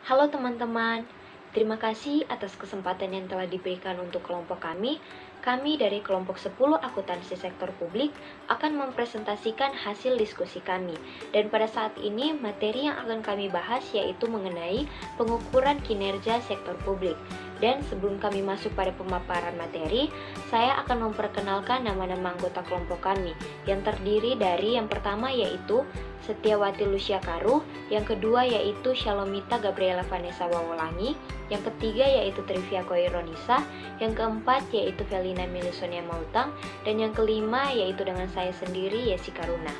Halo teman-teman, terima kasih atas kesempatan yang telah diberikan untuk kelompok kami. Kami dari kelompok 10 akuntansi sektor publik akan mempresentasikan hasil diskusi kami. Dan pada saat ini materi yang akan kami bahas yaitu mengenai pengukuran kinerja sektor publik. Dan sebelum kami masuk pada pemaparan materi, saya akan memperkenalkan nama-nama anggota kelompok kami yang terdiri dari yang pertama yaitu Setiawati Lucia Karuh, yang kedua yaitu Shalomita Gabriela Vanessa Wawolangi, yang ketiga yaitu Trivia Koironisa, yang keempat yaitu Velina Milisonia Mautang, dan yang kelima yaitu dengan saya sendiri Yesi Karuna.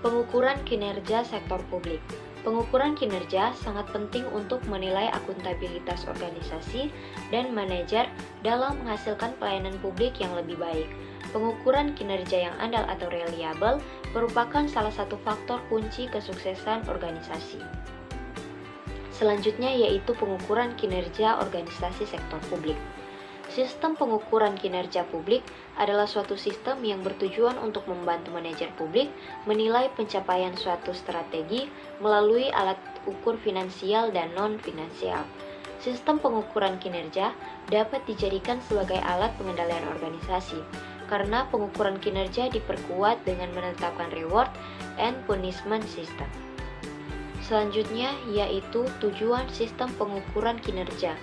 Pengukuran kinerja sektor publik. Pengukuran kinerja sangat penting untuk menilai akuntabilitas organisasi dan manajer dalam menghasilkan pelayanan publik yang lebih baik. Pengukuran kinerja yang andal atau reliable merupakan salah satu faktor kunci kesuksesan organisasi. Selanjutnya yaitu pengukuran kinerja organisasi sektor publik. Sistem pengukuran kinerja publik adalah suatu sistem yang bertujuan untuk membantu manajer publik menilai pencapaian suatu strategi melalui alat ukur finansial dan non-finansial. Sistem pengukuran kinerja dapat dijadikan sebagai alat pengendalian organisasi, karena pengukuran kinerja diperkuat dengan menetapkan reward and punishment system. Selanjutnya yaitu tujuan sistem pengukuran kinerja,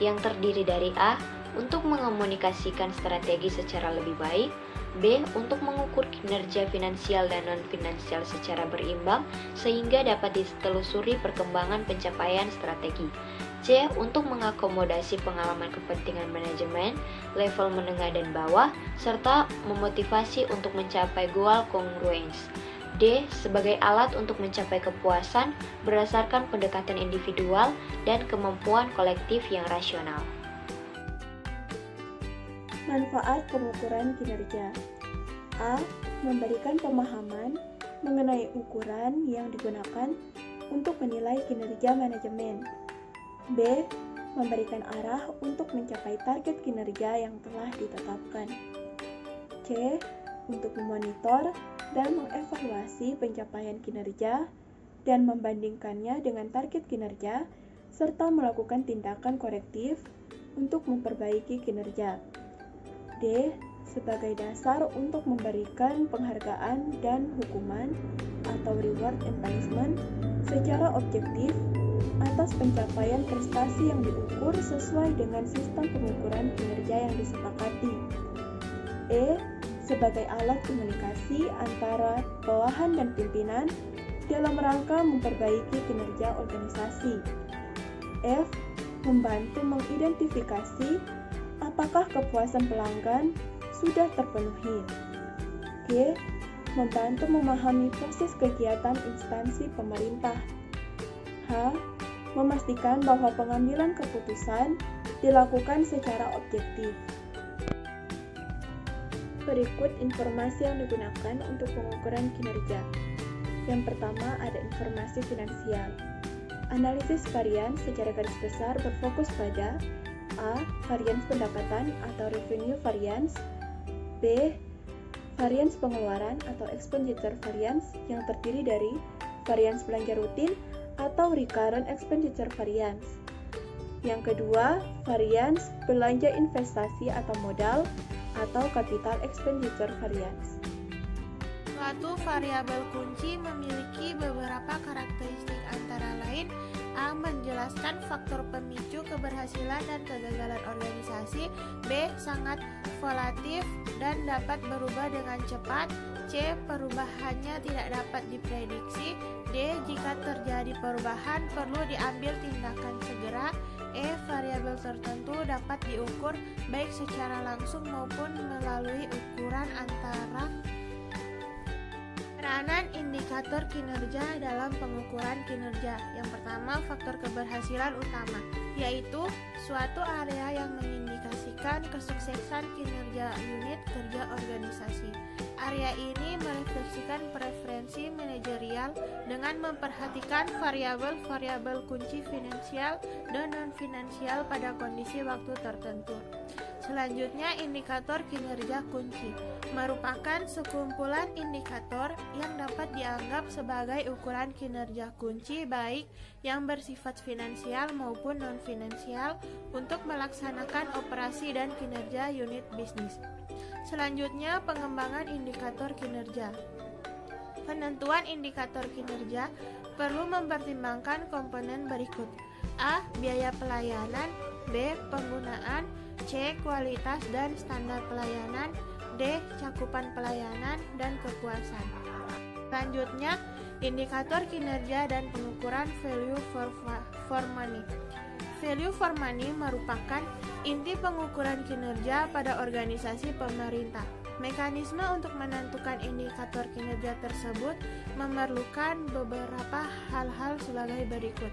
yang terdiri dari A. Untuk mengomunikasikan strategi secara lebih baik, B. Untuk mengukur kinerja finansial dan non-finansial secara berimbang sehingga dapat ditelusuri perkembangan pencapaian strategi, C. Untuk mengakomodasi pengalaman kepentingan manajemen, level menengah dan bawah, serta memotivasi untuk mencapai goal congruence, D. Sebagai alat untuk mencapai kepuasan berdasarkan pendekatan individual dan kemampuan kolektif yang rasional. Manfaat pengukuran kinerja. A. Memberikan pemahaman mengenai ukuran yang digunakan untuk menilai kinerja manajemen. B. Memberikan arah untuk mencapai target kinerja yang telah ditetapkan. C. Untuk memonitor dan mengevaluasi pencapaian kinerja dan membandingkannya dengan target kinerja serta melakukan tindakan korektif untuk memperbaiki kinerja. D. Sebagai dasar untuk memberikan penghargaan dan hukuman atau reward and punishment secara objektif atas pencapaian prestasi yang diukur sesuai dengan sistem pengukuran kinerja yang disepakati. E. Sebagai alat komunikasi antara bawahan dan pimpinan dalam rangka memperbaiki kinerja organisasi. F. Membantu mengidentifikasi apakah kepuasan pelanggan sudah terpenuhi. G. Membantu memahami proses kegiatan instansi pemerintah. H. Memastikan bahwa pengambilan keputusan dilakukan secara objektif. Berikut informasi yang digunakan untuk pengukuran kinerja. Yang pertama ada informasi finansial. Analisis varians secara garis besar berfokus pada A. Varians pendapatan atau revenue variance. B. Varians pengeluaran atau expenditure variance yang terdiri dari varians belanja rutin atau recurrent expenditure variance. Yang kedua, varians belanja investasi atau modal atau capital expenditure variance. Suatu variabel kunci memiliki beberapa karakteristik antara lain: A. Menjelaskan faktor pemicu keberhasilan dan kegagalan organisasi. B. Sangat volatif dan dapat berubah dengan cepat. C. Perubahannya tidak dapat diprediksi. D. Jika terjadi perubahan, perlu diambil tindakan segera. E. Variabel tertentu dapat diukur baik secara langsung maupun melalui ukuran antara. Peranan indikator kinerja dalam pengukuran kinerja. Yang pertama, faktor keberhasilan utama, yaitu suatu area yang mengindikasikan kesuksesan kinerja unit kerja organisasi. Area ini merefleksikan preferensi manajerial dengan memperhatikan variabel-variabel kunci finansial dan non-finansial pada kondisi waktu tertentu. Selanjutnya, indikator kinerja kunci merupakan sekumpulan indikator yang dapat dianggap sebagai ukuran kinerja kunci baik yang bersifat finansial maupun non-finansial untuk melaksanakan operasi dan kinerja unit bisnis. Selanjutnya, pengembangan indikator kinerja. Penentuan indikator kinerja perlu mempertimbangkan komponen berikut: A. Biaya pelayanan, B. Penggunaan, C. Kualitas dan standar pelayanan, D. Cakupan pelayanan dan kepuasan. Selanjutnya, indikator kinerja dan pengukuran value for money. Value for money merupakan inti pengukuran kinerja pada organisasi pemerintah. Mekanisme untuk menentukan indikator kinerja tersebut memerlukan beberapa hal-hal sebagai berikut.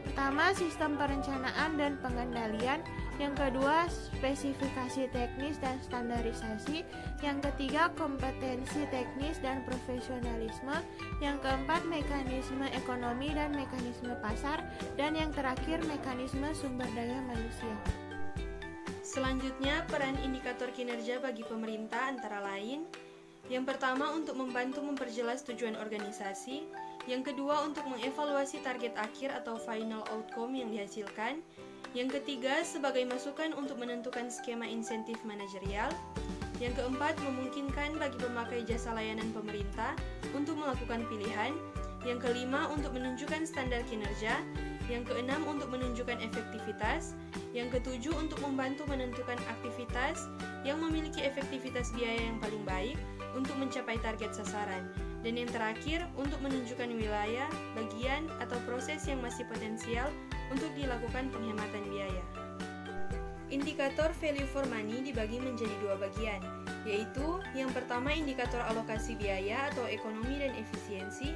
Pertama, sistem perencanaan dan pengendalian. Yang kedua, spesifikasi teknis dan standarisasi. Yang ketiga, kompetensi teknis dan profesionalisme. Yang keempat, mekanisme ekonomi dan mekanisme pasar. Dan yang terakhir, mekanisme sumber daya manusia. Selanjutnya, peran indikator kinerja bagi pemerintah antara lain: yang pertama, untuk membantu memperjelas tujuan organisasi. Yang kedua, untuk mengevaluasi target akhir atau final outcome yang dihasilkan. Yang ketiga, sebagai masukan untuk menentukan skema insentif manajerial. Yang keempat, memungkinkan bagi pemakai jasa layanan pemerintah untuk melakukan pilihan. Yang kelima, untuk menunjukkan standar kinerja. Yang keenam, untuk menunjukkan efektivitas. Yang ketujuh, untuk membantu menentukan aktivitas yang memiliki efektivitas biaya yang paling baik untuk mencapai target sasaran. Dan yang terakhir, untuk menunjukkan wilayah, bagian, atau proses yang masih potensial untuk dilakukan penghematan biaya. Indikator value for money dibagi menjadi dua bagian, yaitu yang pertama indikator alokasi biaya atau ekonomi dan efisiensi,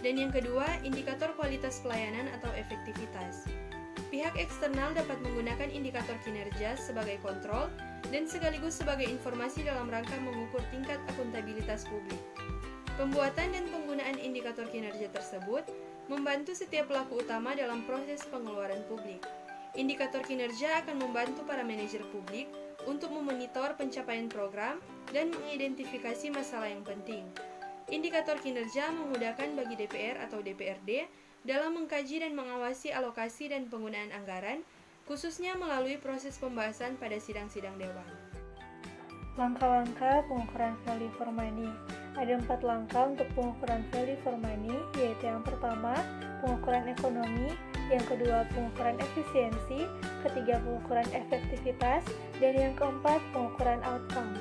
dan yang kedua indikator kualitas pelayanan atau efektivitas. Pihak eksternal dapat menggunakan indikator kinerja sebagai kontrol dan sekaligus sebagai informasi dalam rangka mengukur tingkat akuntabilitas publik. Pembuatan dan penggunaan indikator kinerja tersebut membantu setiap pelaku utama dalam proses pengeluaran publik. Indikator kinerja akan membantu para manajer publik untuk memonitor pencapaian program dan mengidentifikasi masalah yang penting. Indikator kinerja memudahkan bagi DPR atau DPRD dalam mengkaji dan mengawasi alokasi dan penggunaan anggaran, khususnya melalui proses pembahasan pada sidang-sidang dewan. Langkah-langkah pengukuran value for money. Ada 4 langkah untuk pengukuran value for money, yaitu yang pertama, pengukuran ekonomi, yang kedua, pengukuran efisiensi, ketiga, pengukuran efektivitas, dan yang keempat, pengukuran outcome.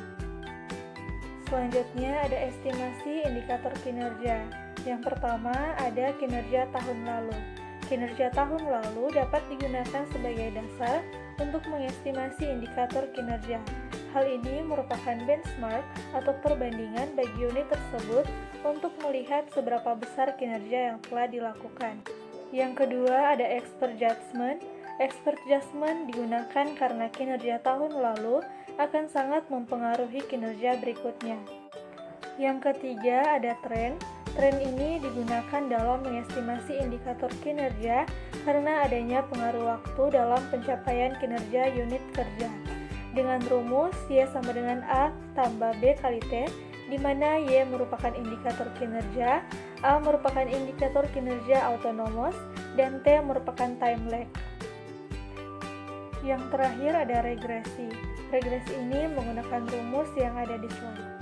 Selanjutnya ada estimasi indikator kinerja. Yang pertama, ada kinerja tahun lalu. Kinerja tahun lalu dapat digunakan sebagai dasar untuk mengestimasi indikator kinerja. Hal ini merupakan benchmark atau perbandingan bagi unit tersebut untuk melihat seberapa besar kinerja yang telah dilakukan. Yang kedua ada expert judgment. Expert judgment digunakan karena kinerja tahun lalu akan sangat mempengaruhi kinerja berikutnya. Yang ketiga ada trend. Tren ini digunakan dalam mengestimasi indikator kinerja karena adanya pengaruh waktu dalam pencapaian kinerja unit kerja. Dengan rumus Y sama dengan A tambah B kali T, di mana Y merupakan indikator kinerja, A merupakan indikator kinerja autonomous, dan T merupakan time lag. Yang terakhir ada regresi. Regresi ini menggunakan rumus yang ada di slide.